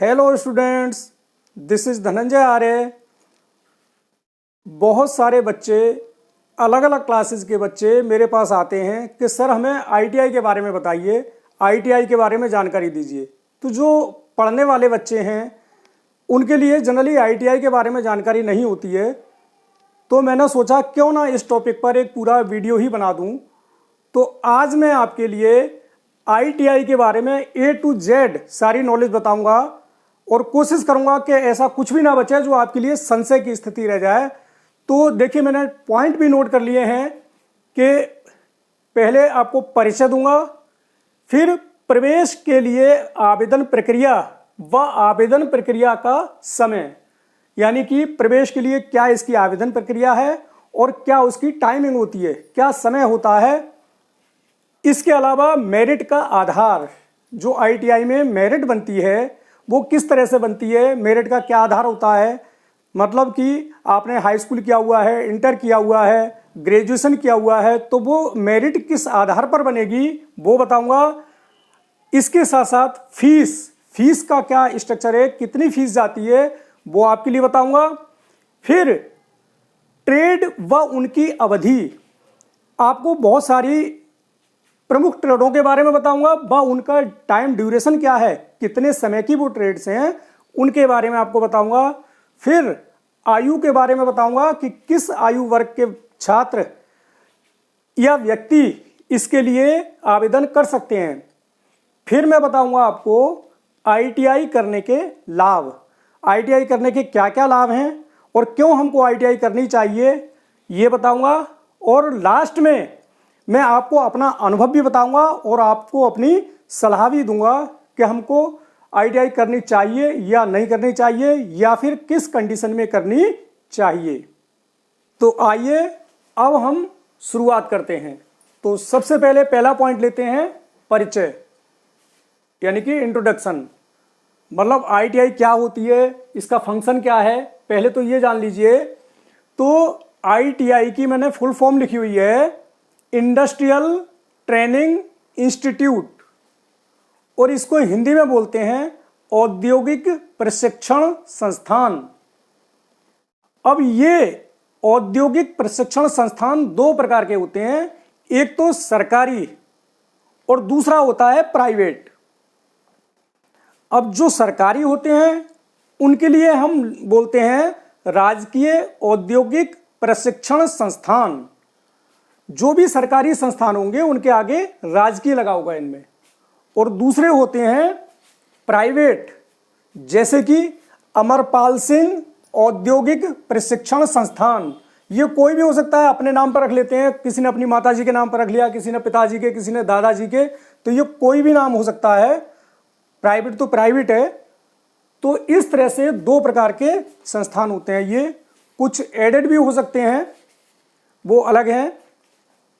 Hello students, this is Dhananjay Arya. बहुत सारे बच्चे, अलग अलग क्लासेस के बच्चे मेरे पास आते हैं कि सर हमें आईटीआई के बारे में बताइए, आईटीआई के बारे में जानकारी दीजिए। तो जो पढ़ने वाले बच्चे हैं उनके लिए जनरली आईटीआई के बारे में जानकारी नहीं होती है, तो मैंने सोचा क्यों ना इस टॉपिक पर एक पूरा वीडियो ही बना दूं। तो आज मैं आपके लिए आईटीआई के बारे में A to Z सारी नॉलेज बताऊंगा और कोशिश करूंगा कि ऐसा कुछ भी ना बचे जो आपके लिए संशय की स्थिति रह जाए। तो देखिए, मैंने पॉइंट भी नोट कर लिए हैं कि पहले आपको परिचय दूंगा, फिर प्रवेश के लिए आवेदन प्रक्रिया व आवेदन प्रक्रिया का समय, यानी कि प्रवेश के लिए क्या इसकी आवेदन प्रक्रिया है और क्या उसकी टाइमिंग होती है, क्या समय होता है। इसके अलावा मेरिट का आधार, जो आईटीआई में मेरिट बनती है वो किस तरह से बनती है, मेरिट का क्या आधार होता है, मतलब कि आपने हाई स्कूल किया हुआ है, इंटर किया हुआ है, ग्रेजुएशन किया हुआ है, तो वो मेरिट किस आधार पर बनेगी वो बताऊंगा। इसके साथ साथ फीस का क्या स्ट्रक्चर है, कितनी फीस जाती है वो आपके लिए बताऊंगा। फिर ट्रेड व उनकी अवधि, आपको बहुत सारी प्रमुख ट्रेडों के बारे में बताऊंगा व उनका टाइम ड्यूरेशन क्या है, कितने समय की वो ट्रेड्स हैं उनके बारे में आपको बताऊंगा। फिर आयु के बारे में बताऊंगा कि किस आयु वर्ग के छात्र या व्यक्ति इसके लिए आवेदन कर सकते हैं। फिर मैं बताऊंगा आपको आईटीआई करने के लाभ, आईटीआई करने के क्या क्या लाभ हैं और क्यों हमको आईटीआई करनी चाहिए ये बताऊंगा। और लास्ट में मैं आपको अपना अनुभव भी बताऊंगा और आपको अपनी सलाह भी दूंगा कि हमको आईटीआई करनी चाहिए या नहीं करनी चाहिए, या फिर किस कंडीशन में करनी चाहिए। तो आइए अब हम शुरुआत करते हैं। तो सबसे पहले पहला पॉइंट लेते हैं परिचय, यानी कि इंट्रोडक्शन, मतलब आईटीआई क्या होती है, इसका फंक्शन क्या है, पहले तो ये जान लीजिए। तो आईटीआई की मैंने फुल फॉर्म लिखी हुई है, इंडस्ट्रियल ट्रेनिंग इंस्टीट्यूट, और इसको हिंदी में बोलते हैं औद्योगिक प्रशिक्षण संस्थान। अब ये औद्योगिक प्रशिक्षण संस्थान दो प्रकार के होते हैं, एक तो सरकारी और दूसरा होता है प्राइवेट। अब जो सरकारी होते हैं उनके लिए हम बोलते हैं राजकीय औद्योगिक प्रशिक्षण संस्थान। जो भी सरकारी संस्थान होंगे उनके आगे राजकीय लगा होगा इनमें। और दूसरे होते हैं प्राइवेट, जैसे कि अमरपाल सिंह औद्योगिक प्रशिक्षण संस्थान। ये कोई भी हो सकता है, अपने नाम पर रख लेते हैं, किसी ने अपनी माताजी के नाम पर रख लिया, किसी ने पिताजी के, किसी ने दादाजी के, तो ये कोई भी नाम हो सकता है, प्राइवेट तो प्राइवेट है। तो इस तरह से दो प्रकार के संस्थान होते हैं। ये कुछ एडेड भी हो सकते हैं, वो अलग हैं।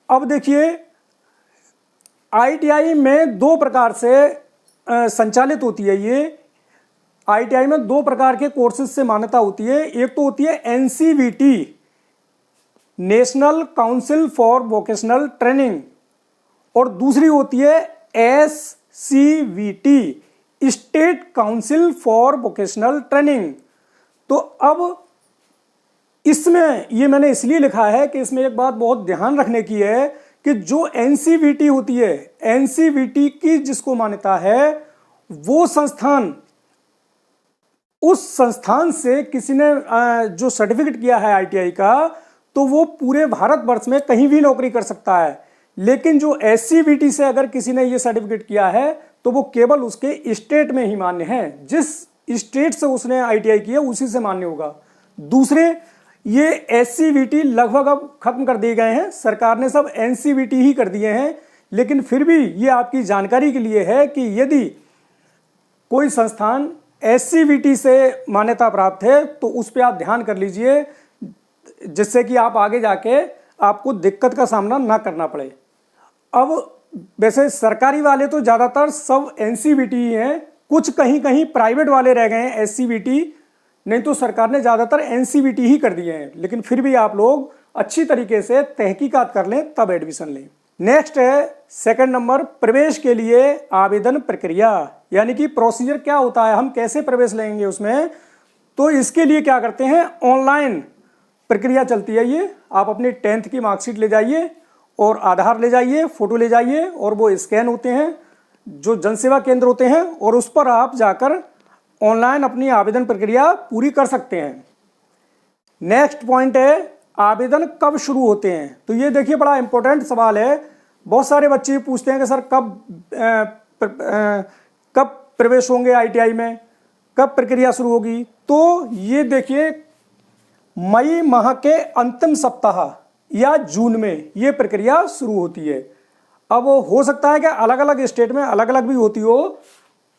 अब देखिए, आईटीआई में दो प्रकार से संचालित होती है। ये आईटीआई में दो प्रकार के कोर्सेज से मान्यता होती है। एक तो होती है NCVT, national council for vocational training, और दूसरी होती है SCVT, state council for vocational training. तो अब इसमें ये मैंने इसलिए लिखा है कि इसमें एक बात बहुत ध्यान रखने की है कि जो एनसीवीटी होती है, एनसीवीटी की जिसको मान्यता है, वो संस्थान, उस संस्थान से किसी ने जो सर्टिफिकेट किया है आईटीआई का, तो वो पूरे भारतवर्ष में कहीं भी नौकरी कर सकता है। लेकिन जो एससीवीटी से अगर किसी ने ये सर्टिफिकेट किया है तो वो केवल उसके स्टेट में ही मान्य है, जिस स्टेट से उसने आईटीआई किया उसी से मान्य होगा। दूसरे ये एससीवीटी लगभग अब खत्म कर दिए गए हैं, सरकार ने सब एनसीवीटी ही कर दिए हैं। लेकिन फिर भी ये आपकी जानकारी के लिए है कि यदि कोई संस्थान एससीवीटी से मान्यता प्राप्त है तो उस पर आप ध्यान कर लीजिए, जिससे कि आप आगे जाके आपको दिक्कत का सामना ना करना पड़े। अब वैसे सरकारी वाले तो ज़्यादातर सब एनसीवीटी ही हैं, कुछ कहीं कहीं प्राइवेट वाले रह गए हैं एससीवीटी, नहीं तो सरकार ने ज़्यादातर एनसीवीटी ही कर दिए हैं। लेकिन फिर भी आप लोग अच्छी तरीके से तहकीकात कर लें तब एडमिशन लें। नेक्स्ट है सेकंड नंबर, प्रवेश के लिए आवेदन प्रक्रिया, यानी कि प्रोसीजर क्या होता है, हम कैसे प्रवेश लेंगे उसमें। तो इसके लिए क्या करते हैं, ऑनलाइन प्रक्रिया चलती है। ये आप अपनी 10th की मार्कशीट ले जाइए और आधार ले जाइए, फोटो ले जाइए, और वो स्कैन होते हैं जो जनसेवा केंद्र होते हैं, और उस पर आप जाकर ऑनलाइन अपनी आवेदन प्रक्रिया पूरी कर सकते हैं। नेक्स्ट पॉइंट है, आवेदन कब शुरू होते हैं। तो ये देखिए बड़ा इंपॉर्टेंट सवाल है। बहुत सारे बच्चे पूछते हैं कि सर कब प्रवेश होंगे आईटीआई में, कब प्रक्रिया शुरू होगी। तो ये देखिए मई माह के अंतिम सप्ताह या जून में ये प्रक्रिया शुरू होती है। अब हो सकता है कि अलग अलग स्टेट में अलग अलग भी होती हो,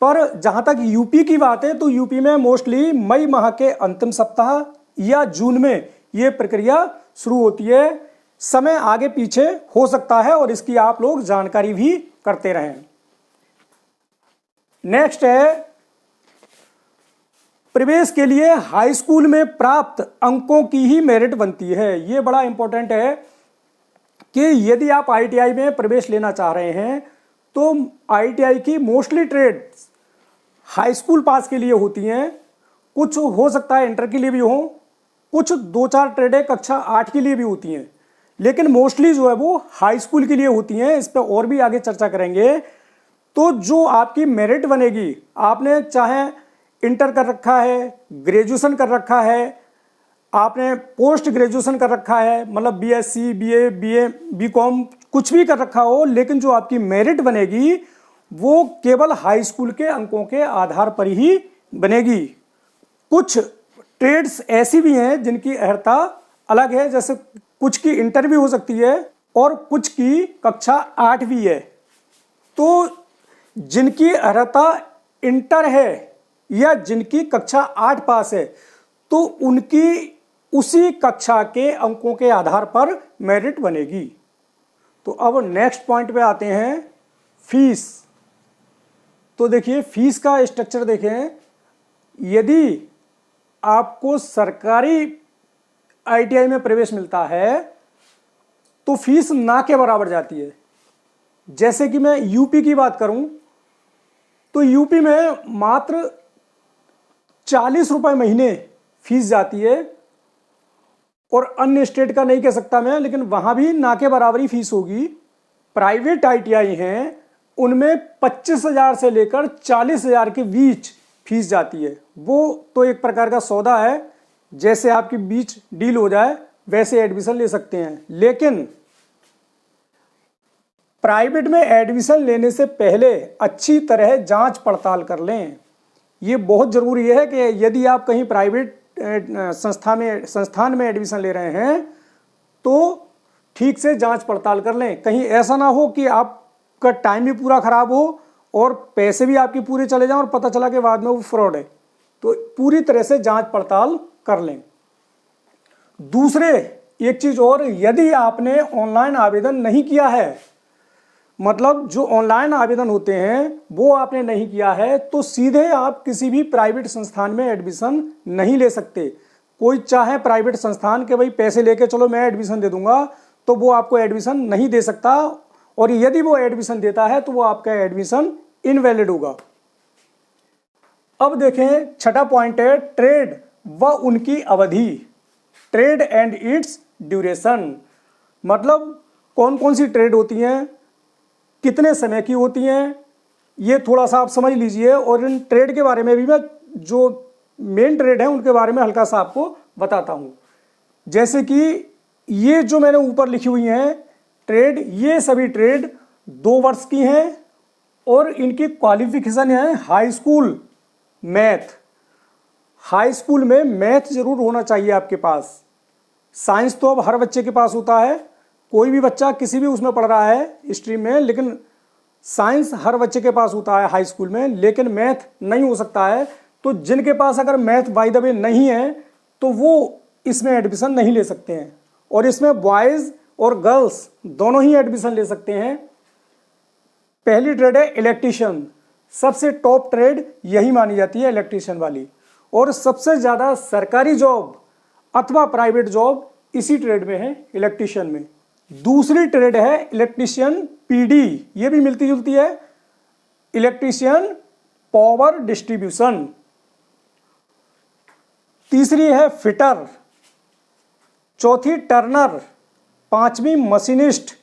पर जहाँ तक यूपी की बात है तो यूपी में मोस्टली मई माह के अंतिम सप्ताह या जून में ये प्रक्रिया शुरू होती है। समय आगे पीछे हो सकता है और इसकी आप लोग जानकारी भी करते रहें। नेक्स्ट है, प्रवेश के लिए हाई स्कूल में प्राप्त अंकों की ही मेरिट बनती है। ये बड़ा इंपॉर्टेंट है कि यदि आप आईटीआई में प्रवेश लेना चाह रहे हैं तो आईटीआई की मोस्टली ट्रेड हाई स्कूल पास के लिए होती हैं। कुछ हो सकता है इंटर के लिए भी हो, कुछ 2-4 ट्रेडें कक्षा 8 के लिए भी होती हैं, लेकिन मोस्टली जो है वो हाई स्कूल के लिए होती हैं। इस पर और भी आगे चर्चा करेंगे। तो जो आपकी मेरिट बनेगी, आपने चाहे इंटर कर रखा है, ग्रेजुएशन कर रखा है, आपने पोस्ट ग्रेजुएशन कर रखा है, मतलब बीएससी, बीए, बीए, बीकॉम कुछ भी कर रखा हो, लेकिन जो आपकी मेरिट बनेगी वो केवल हाई स्कूल के अंकों के आधार पर ही बनेगी। कुछ ट्रेड्स ऐसी भी हैं जिनकी अर्हता अलग है, जैसे कुछ की इंटर भी हो सकती है और कुछ की कक्षा 8 भी है। तो जिनकी अर्हता इंटर है या जिनकी कक्षा 8 पास है तो उनकी उसी कक्षा के अंकों के आधार पर मेरिट बनेगी। तो अब नेक्स्ट पॉइंट पे आते हैं, फीस। तो देखिए फीस का स्ट्रक्चर देखें। यदि आपको सरकारी आईटीआई में प्रवेश मिलता है तो फीस ना के बराबर जाती है। जैसे कि मैं यूपी की बात करूं तो यूपी में मात्र 40 रुपये महीने फीस जाती है, और अन्य स्टेट का नहीं कह सकता मैं, लेकिन वहां भी ना के बराबर ही फीस होगी। प्राइवेट आईटीआई हैं उनमें 25,000 से लेकर 40,000 के बीच फीस जाती है। वो तो एक प्रकार का सौदा है, जैसे आपकी बीच डील हो जाए वैसे एडमिशन ले सकते हैं। लेकिन प्राइवेट में एडमिशन लेने से पहले अच्छी तरह जांच पड़ताल कर लें। ये बहुत ज़रूरी है कि यदि आप कहीं प्राइवेट संस्थान में एडमिशन ले रहे हैं तो ठीक से जांच पड़ताल कर लें। कहीं ऐसा ना हो कि आपका टाइम भी पूरा खराब हो और पैसे भी आपके पूरे चले जाएं और पता चला कि बाद में वो फ्रॉड है। तो पूरी तरह से जांच पड़ताल कर लें। दूसरे एक चीज़ और, यदि आपने ऑनलाइन आवेदन नहीं किया है, मतलब जो ऑनलाइन आवेदन होते हैं वो आपने नहीं किया है, तो सीधे आप किसी भी प्राइवेट संस्थान में एडमिशन नहीं ले सकते। कोई चाहे प्राइवेट संस्थान के भाई पैसे लेके चलो मैं एडमिशन दे दूंगा, तो वो आपको एडमिशन नहीं दे सकता, और यदि वो एडमिशन देता है तो वो आपका एडमिशन इनवैलिड होगा। अब देखें छठा पॉइंट है, ट्रेड व उनकी अवधि। ट्रेड एंड इट्स ड्यूरेशन, मतलब कौन कौन सी ट्रेड होती हैं, कितने समय की होती हैं, ये थोड़ा सा आप समझ लीजिए। और इन ट्रेड के बारे में भी मैं जो मेन ट्रेड है उनके बारे में हल्का सा आपको बताता हूँ। जैसे कि ये जो मैंने ऊपर लिखी हुई हैं ट्रेड, ये सभी ट्रेड 2 वर्ष की हैं और इनकी क्वालिफिकेशन है high school math. High school में मैथ जरूर होना चाहिए आपके पास। साइंस तो अब हर बच्चे के पास होता है, कोई भी बच्चा किसी भी उसमें पढ़ रहा है स्ट्रीम में, लेकिन साइंस हर बच्चे के पास होता है हाई स्कूल में, लेकिन मैथ नहीं हो सकता है। तो जिनके पास अगर मैथ बाय द वे नहीं है तो वो इसमें एडमिशन नहीं ले सकते हैं, और इसमें बॉयज़ और गर्ल्स दोनों ही एडमिशन ले सकते हैं। पहली ट्रेड है इलेक्ट्रीशियन, सबसे टॉप ट्रेड यही मानी जाती है इलेक्ट्रीशियन वाली, और सबसे ज़्यादा सरकारी जॉब अथवा प्राइवेट जॉब इसी ट्रेड में है, इलेक्ट्रीशियन में। दूसरी ट्रेड है इलेक्ट्रीशियन पीडी, ये भी मिलती जुलती है, इलेक्ट्रीशियन पावर डिस्ट्रीब्यूशन। तीसरी है फिटर, चौथी टर्नर, पांचवी मशीनिस्ट।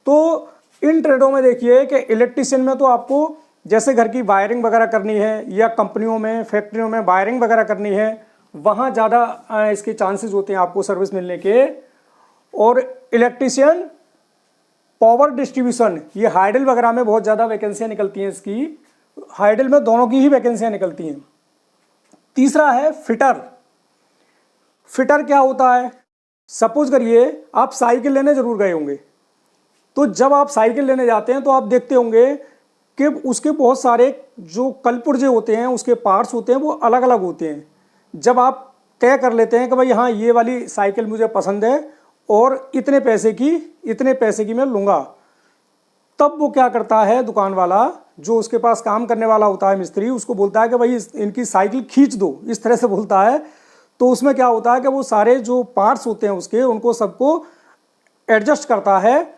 तो इन ट्रेडों में देखिए कि इलेक्ट्रीशियन में तो आपको जैसे घर की वायरिंग वगैरह करनी है या कंपनियों में फैक्ट्रियों में वायरिंग वगैरह करनी है, वहाँ ज़्यादा इसके चांसेस होते हैं आपको सर्विस मिलने के। और इलेक्ट्रीशियन पावर डिस्ट्रीब्यूशन, ये हाइडल वगैरह में बहुत ज़्यादा वैकेंसियाँ निकलती हैं इसकी, हाइडल में दोनों की ही वैकेंसियाँ निकलती हैं। तीसरा है फिटर। फिटर क्या होता है? सपोज करिए आप साइकिल लेने जरूर गए होंगे, तो जब आप साइकिल लेने जाते हैं तो आप देखते होंगे कि उसके बहुत सारे जो कलपुर्जे होते हैं, उसके पार्ट्स होते हैं, वो अलग अलग होते हैं। जब आप तय कर लेते हैं कि भाई हाँ ये वाली साइकिल मुझे पसंद है और इतने पैसे की मैं लूँगा, तब वो क्या करता है दुकान वाला, जो उसके पास काम करने वाला होता है मिस्त्री, उसको बोलता है कि भाई इनकी साइकिल खींच दो, इस तरह से बोलता है। तो उसमें क्या होता है कि वो सारे जो पार्ट्स होते हैं उसके, उनको सबको एडजस्ट करता है,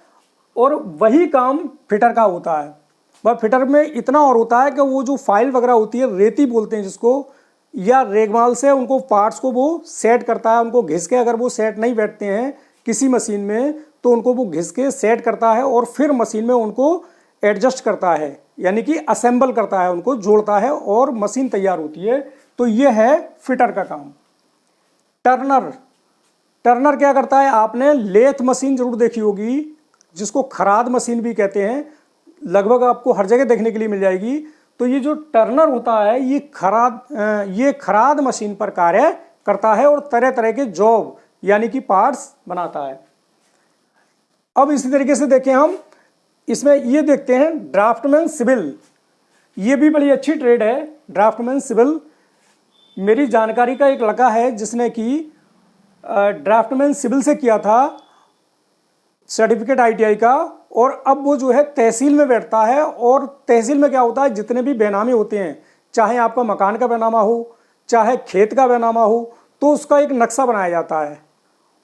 और वही काम फिटर का होता है। वह फिटर में इतना और होता है कि वो जो फाइल वगैरह होती है, रेती बोलते हैं जिसको, या रेगमाल से उनको पार्ट्स को वो सेट करता है, उनको घिस के, अगर वो सेट नहीं बैठते हैं किसी मशीन में तो उनको वो घिस के सेट करता है और फिर मशीन में उनको एडजस्ट करता है, यानी कि असेंबल करता है, उनको जोड़ता है और मशीन तैयार होती है। तो ये है फिटर का काम। टर्नर, टर्नर क्या करता है? आपने लेथ मशीन जरूर देखी होगी, जिसको खराद मशीन भी कहते हैं, लगभग आपको हर जगह देखने के लिए मिल जाएगी। तो ये जो टर्नर होता है ये खराद मशीन पर कार्य करता है और तरह तरह के जॉब यानी कि पार्ट्स बनाता है। अब इसी तरीके से देखें हम, इसमें ये देखते हैं ड्राफ्टमैन सिविल, ये भी बड़ी अच्छी ट्रेड है। ड्राफ्टमैन सिविल, मेरी जानकारी का एक लड़का है जिसने कि ड्राफ्टमैन सिविल से किया था सर्टिफिकेट ITI का, और अब वो जो है तहसील में बैठता है। और तहसील में क्या होता है, जितने भी बेनामे होते हैं, चाहे आपका मकान का बेनामा हो, चाहे खेत का बेनामा हो, तो उसका एक नक्शा बनाया जाता है।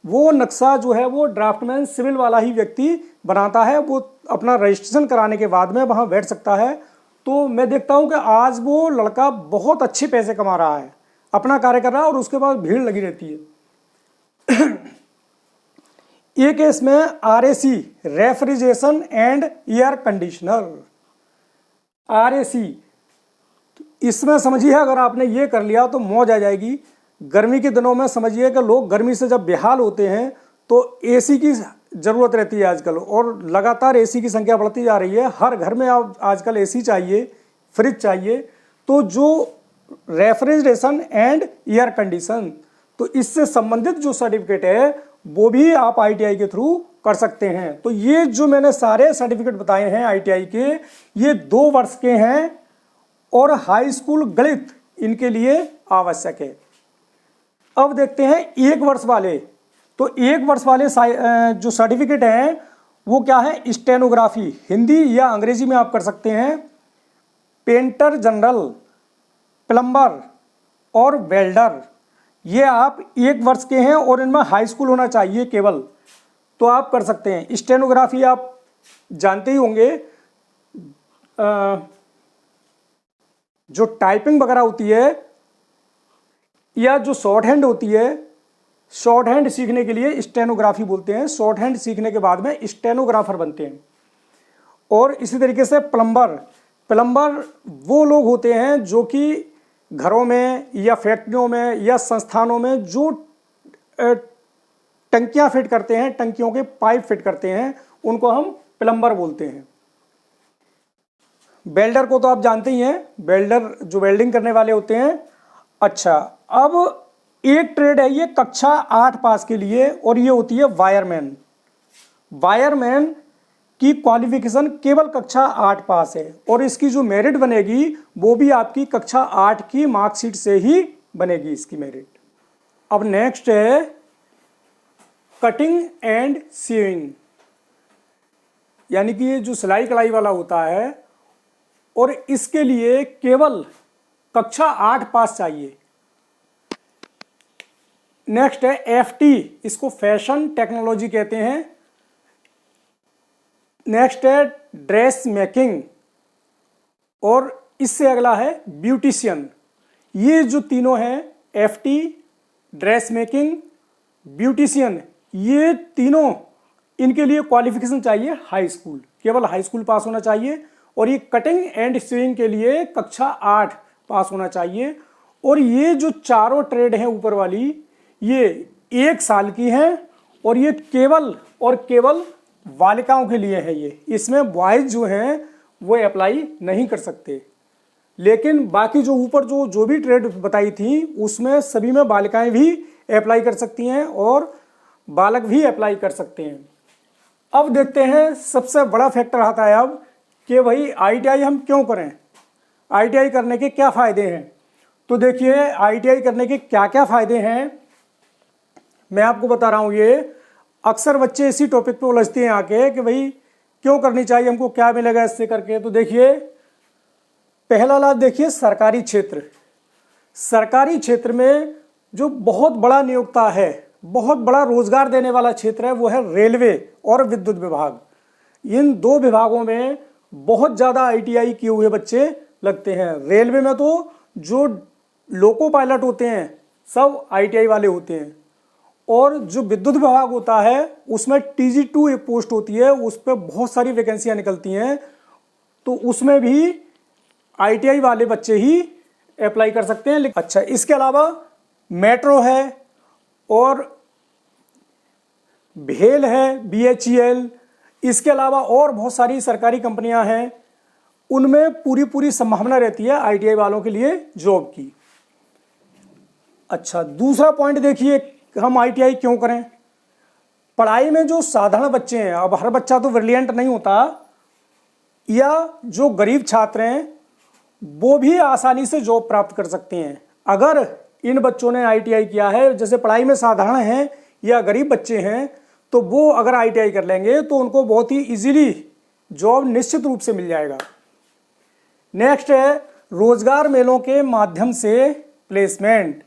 वो नक्शा जो है वो ड्राफ्टमैन सिविल वाला ही व्यक्ति बनाता है। वो अपना रजिस्ट्रेशन कराने के बाद में वहाँ बैठ सकता है। तो मैं देखता हूँ कि आज वो लड़का बहुत अच्छे पैसे कमा रहा है, अपना कार्य कर रहा है, और उसके पास भीड़ लगी रहती है। एक केस में RAC, refrigeration and air conditioner, RAC, इसमें समझिए अगर आपने ये कर लिया तो मौज आ जाएगी। गर्मी के दिनों में समझिए कि लोग गर्मी से जब बेहाल होते हैं तो AC की ज़रूरत रहती है आजकल, और लगातार AC की संख्या बढ़ती जा रही है। हर घर में आप आजकल AC चाहिए, फ्रिज चाहिए। तो जो रेफ्रिजरेशन एंड एयर कंडीशन, तो इससे संबंधित जो सर्टिफिकेट है वो भी आप ITI के थ्रू कर सकते हैं। तो ये जो मैंने सारे सर्टिफिकेट बताए हैं ITI के, ये 2 वर्ष के हैं और हाई स्कूल गणित इनके लिए आवश्यक है। अब देखते हैं 1 वर्ष वाले। तो 1 वर्ष वाले जो सर्टिफिकेट हैं वो क्या है? स्टेनोग्राफी, हिंदी या अंग्रेजी में आप कर सकते हैं, पेंटर जनरल, प्लम्बर और वेल्डर, ये आप 1 वर्ष के हैं और इनमें हाई स्कूल होना चाहिए केवल, तो आप कर सकते हैं। स्टेनोग्राफी आप जानते ही होंगे, जो टाइपिंग वगैरह होती है या जो शॉर्ट हैंड होती है, शॉर्ट हैंड सीखने के लिए स्टेनोग्राफी बोलते हैं। शॉर्ट हैंड सीखने के बाद में स्टेनोग्राफर बनते हैं। और इसी तरीके से प्लम्बर, प्लम्बर वो लोग होते हैं जो कि घरों में या फैक्ट्रियों में या संस्थानों में जो टंकियां फिट करते हैं, टंकियों के पाइप फिट करते हैं, उनको हम प्लम्बर बोलते हैं। वेल्डर को तो आप जानते ही हैं, वेल्डर जो वेल्डिंग करने वाले होते हैं। अच्छा, अब एक ट्रेड है ये कक्षा 8 पास के लिए, और ये होती है वायरमैन। वायरमैन की क्वालिफिकेशन केवल कक्षा 8 पास है, और इसकी जो मेरिट बनेगी वो भी आपकी कक्षा 8 की मार्कशीट से ही बनेगी इसकी मेरिट। अब नेक्स्ट है कटिंग एंड सीविंग, यानी कि ये जो सिलाई कढ़ाई वाला होता है, और इसके लिए केवल कक्षा 8 पास चाहिए। नेक्स्ट है FT, इसको फैशन टेक्नोलॉजी कहते हैं। नेक्स्ट है ड्रेस मेकिंग, और इससे अगला है ब्यूटिशियन। ये जो तीनों हैं, एफटी, ड्रेस मेकिंग, ब्यूटिशियन, ये तीनों, इनके लिए क्वालिफिकेशन चाहिए हाई स्कूल, केवल हाई स्कूल पास होना चाहिए। और ये कटिंग एंड स्यूइंग के लिए कक्षा 8 पास होना चाहिए। और ये जो चारों ट्रेड हैं ऊपर वाली, ये 1 साल की हैं, और ये केवल और केवल बालिकाओं के लिए है। ये इसमें बॉयज जो हैं वो अप्लाई नहीं कर सकते। लेकिन बाकी जो ऊपर जो भी ट्रेड बताई थी उसमें सभी में बालिकाएं भी अप्लाई कर सकती हैं और बालक भी अप्लाई कर सकते हैं। अब देखते हैं सबसे बड़ा फैक्टर आता है अब कि भाई आईटीआई हम क्यों करें, आईटीआई करने के क्या फ़ायदे हैं। तो देखिए आईटीआई करने के क्या क्या फ़ायदे हैं मैं आपको बता रहा हूँ। ये अक्सर बच्चे इसी टॉपिक पे उलझते हैं आके कि भाई क्यों करनी चाहिए, हमको क्या मिलेगा इससे करके। तो देखिए पहला लाभ देखिए सरकारी क्षेत्र। सरकारी क्षेत्र में जो बहुत बड़ा नियोक्ता है, बहुत बड़ा रोजगार देने वाला क्षेत्र है, वो है रेलवे और विद्युत विभाग। इन 2 विभागों में बहुत ज़्यादा आईटीआई किए हुए बच्चे लगते हैं। रेलवे में तो जो लोको पायलट होते हैं सब आईटीआई वाले होते हैं, और जो विद्युत विभाग होता है उसमें TG2 एक पोस्ट होती है, उस पर बहुत सारी वैकेंसियां निकलती हैं, तो उसमें भी आईटीआई वाले बच्चे ही अप्लाई कर सकते हैं। अच्छा, इसके अलावा मेट्रो है और भेल है, BHEL, इसके अलावा और बहुत सारी सरकारी कंपनियां हैं, उनमें पूरी संभावना रहती है आईटीआई वालों के लिए जॉब की। अच्छा, दूसरा पॉइंट देखिए हम आईटीआई क्यों करें। पढ़ाई में जो साधारण बच्चे हैं, अब हर बच्चा तो ब्रिलियंट नहीं होता, या जो गरीब छात्र हैं वो भी आसानी से जॉब प्राप्त कर सकते हैं अगर इन बच्चों ने आईटीआई किया है। जैसे पढ़ाई में साधारण हैं या गरीब बच्चे हैं, तो वो अगर आईटीआई कर लेंगे तो उनको बहुत ही इजीली जॉब निश्चित रूप से मिल जाएगा। नेक्स्ट है रोजगार मेलों के माध्यम से प्लेसमेंट।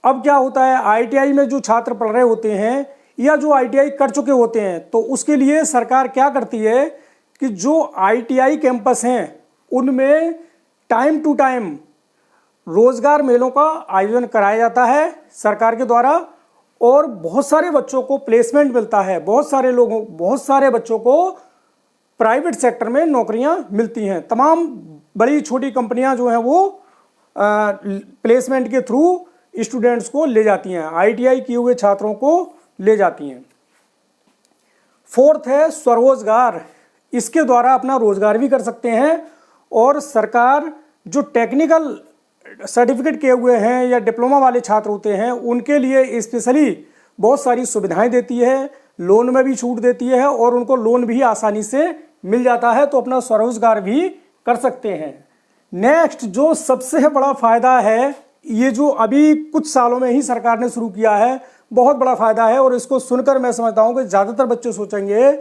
अब क्या होता है, आईटीआई में जो छात्र पढ़ रहे होते हैं या जो आईटीआई कर चुके होते हैं, तो उसके लिए सरकार क्या करती है कि जो आईटीआई कैंपस हैं उनमें टाइम टू टाइम रोजगार मेलों का आयोजन कराया जाता है सरकार के द्वारा, और बहुत सारे बच्चों को प्लेसमेंट मिलता है। बहुत सारे बच्चों को प्राइवेट सेक्टर में नौकरियां मिलती हैं। तमाम बड़ी छोटी कंपनियां जो हैं वो प्लेसमेंट के थ्रू स्टूडेंट्स को ले जाती हैं, आईटीआई किए हुए छात्रों को ले जाती हैं। फोर्थ है स्वरोजगार। इसके द्वारा अपना रोजगार भी कर सकते हैं, और सरकार जो टेक्निकल सर्टिफिकेट किए हुए हैं या डिप्लोमा वाले छात्र होते हैं उनके लिए स्पेशली बहुत सारी सुविधाएं देती है, लोन में भी छूट देती है, और उनको लोन भी आसानी से मिल जाता है, तो अपना स्वरोजगार भी कर सकते हैं। नेक्स्ट जो सबसे बड़ा फायदा है, ये जो अभी कुछ सालों में ही सरकार ने शुरू किया है, बहुत बड़ा फायदा है, और इसको सुनकर मैं समझता हूं कि ज़्यादातर बच्चे सोचेंगे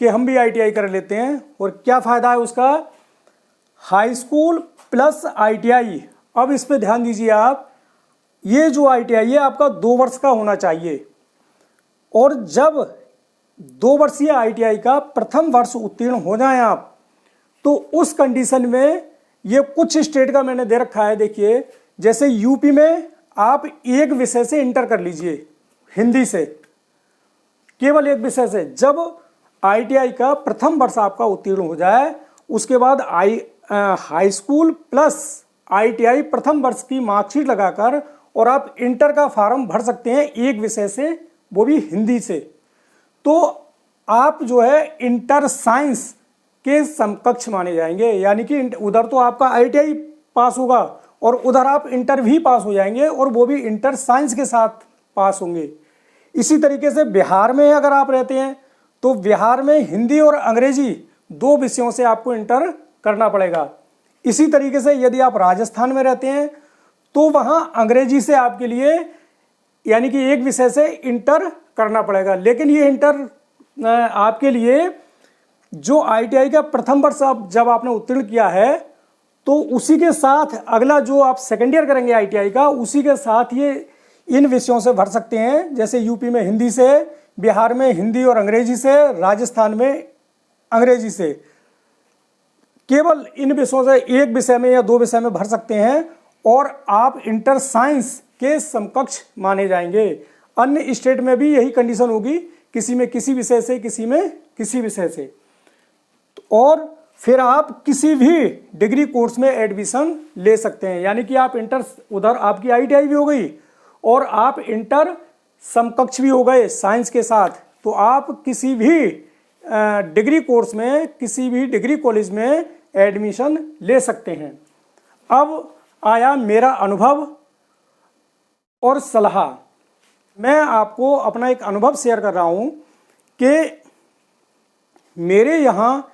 कि हम भी आईटीआई कर लेते हैं। और क्या फ़ायदा है उसका, हाई स्कूल प्लस आईटीआई। अब इस पे ध्यान दीजिए आप, ये जो आईटीआई है आपका 2 वर्ष का होना चाहिए, और जब 2 वर्षीय आईटीआई का प्रथम वर्ष उत्तीर्ण हो जाएं आप, तो उस कंडीशन में ये कुछ स्टेट का मैंने दे रखा है। देखिए जैसे यूपी में आप एक विषय से इंटर कर लीजिए, हिंदी से, केवल एक विषय से। जब आईटीआई का प्रथम वर्ष आपका उत्तीर्ण हो जाए, उसके बाद हाई स्कूल प्लस आईटीआई प्रथम वर्ष की मार्कशीट लगाकर और आप इंटर का फॉर्म भर सकते हैं एक विषय से, वो भी हिंदी से। तो आप जो है इंटर साइंस के समकक्ष माने जाएंगे, यानी कि उधर तो आपका आईटीआई पास होगा और उधर आप इंटर भी पास हो जाएंगे, और वो भी इंटर साइंस के साथ पास होंगे। इसी तरीके से बिहार में अगर आप रहते हैं तो बिहार में हिंदी और अंग्रेजी 2 विषयों से आपको इंटर करना पड़ेगा। इसी तरीके से यदि आप राजस्थान में रहते हैं तो वहाँ अंग्रेजी से आपके लिए यानी कि एक विषय से इंटर करना पड़ेगा। लेकिन ये इंटर आपके लिए जो आईटीआई का प्रथम वर्ष जब आपने उत्तीर्ण किया है, तो उसी के साथ अगला जो आप सेकेंड ईयर करेंगे आईटीआई का, उसी के साथ ये इन विषयों से भर सकते हैं। जैसे यूपी में हिंदी से, बिहार में हिंदी और अंग्रेजी से, राजस्थान में अंग्रेजी से। केवल इन विषयों से एक विषय में या 2 विषय में भर सकते हैं और आप इंटर साइंस के समकक्ष माने जाएंगे। अन्य स्टेट में भी यही कंडीशन होगी, किसी में किसी विषय से, किसी में किसी विषय से। और फिर आप किसी भी डिग्री कोर्स में एडमिशन ले सकते हैं, यानी कि आप इंटर, उधर आपकी ITI भी हो गई और आप इंटर समकक्ष भी हो गए साइंस के साथ, तो आप किसी भी डिग्री कोर्स में, किसी भी डिग्री कॉलेज में एडमिशन ले सकते हैं। अब आया मेरा अनुभव और सलाह। मैं आपको अपना एक अनुभव शेयर कर रहा हूं कि मेरे यहाँ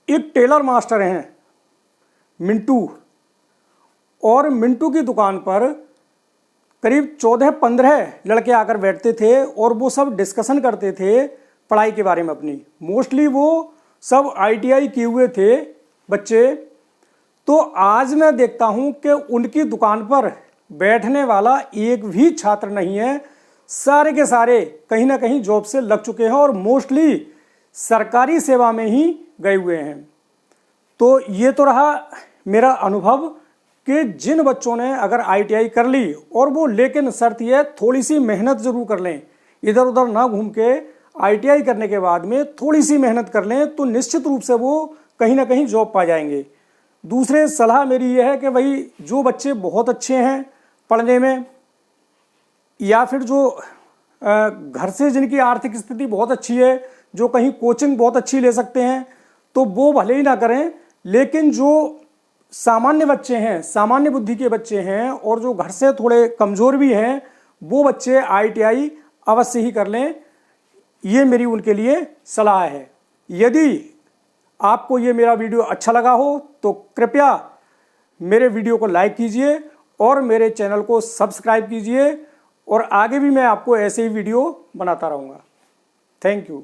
एक टेलर मास्टर हैं मिंटू, और मिंटू की दुकान पर करीब 14-15 लड़के आकर बैठते थे और वो सब डिस्कशन करते थे पढ़ाई के बारे में अपनी। मोस्टली वो सब ITI किए हुए थे बच्चे। तो आज मैं देखता हूँ कि उनकी दुकान पर बैठने वाला एक भी छात्र नहीं है, सारे के सारे कहीं ना कहीं जॉब से लग चुके हैं और मोस्टली सरकारी सेवा में ही गए हुए हैं। तो ये तो रहा मेरा अनुभव कि जिन बच्चों ने अगर ITI कर ली, और वो लेकिन शर्त यह थोड़ी सी मेहनत जरूर कर लें, इधर उधर ना घूम के ITI करने के बाद में थोड़ी सी मेहनत कर लें तो निश्चित रूप से वो कहीं ना कहीं जॉब पा जाएंगे। दूसरे सलाह मेरी यह है कि भाई जो बच्चे बहुत अच्छे हैं पढ़ने में, या फिर जो घर से जिनकी आर्थिक स्थिति बहुत अच्छी है, जो कहीं कोचिंग बहुत अच्छी ले सकते हैं, तो वो भले ही ना करें, लेकिन जो सामान्य बच्चे हैं, सामान्य बुद्धि के बच्चे हैं और जो घर से थोड़े कमज़ोर भी हैं, वो बच्चे ITI अवश्य ही कर लें। ये मेरी उनके लिए सलाह है। यदि आपको ये मेरा वीडियो अच्छा लगा हो तो कृपया मेरे वीडियो को लाइक कीजिए और मेरे चैनल को सब्सक्राइब कीजिए, और आगे भी मैं आपको ऐसे ही वीडियो बनाता रहूँगा। Thank you.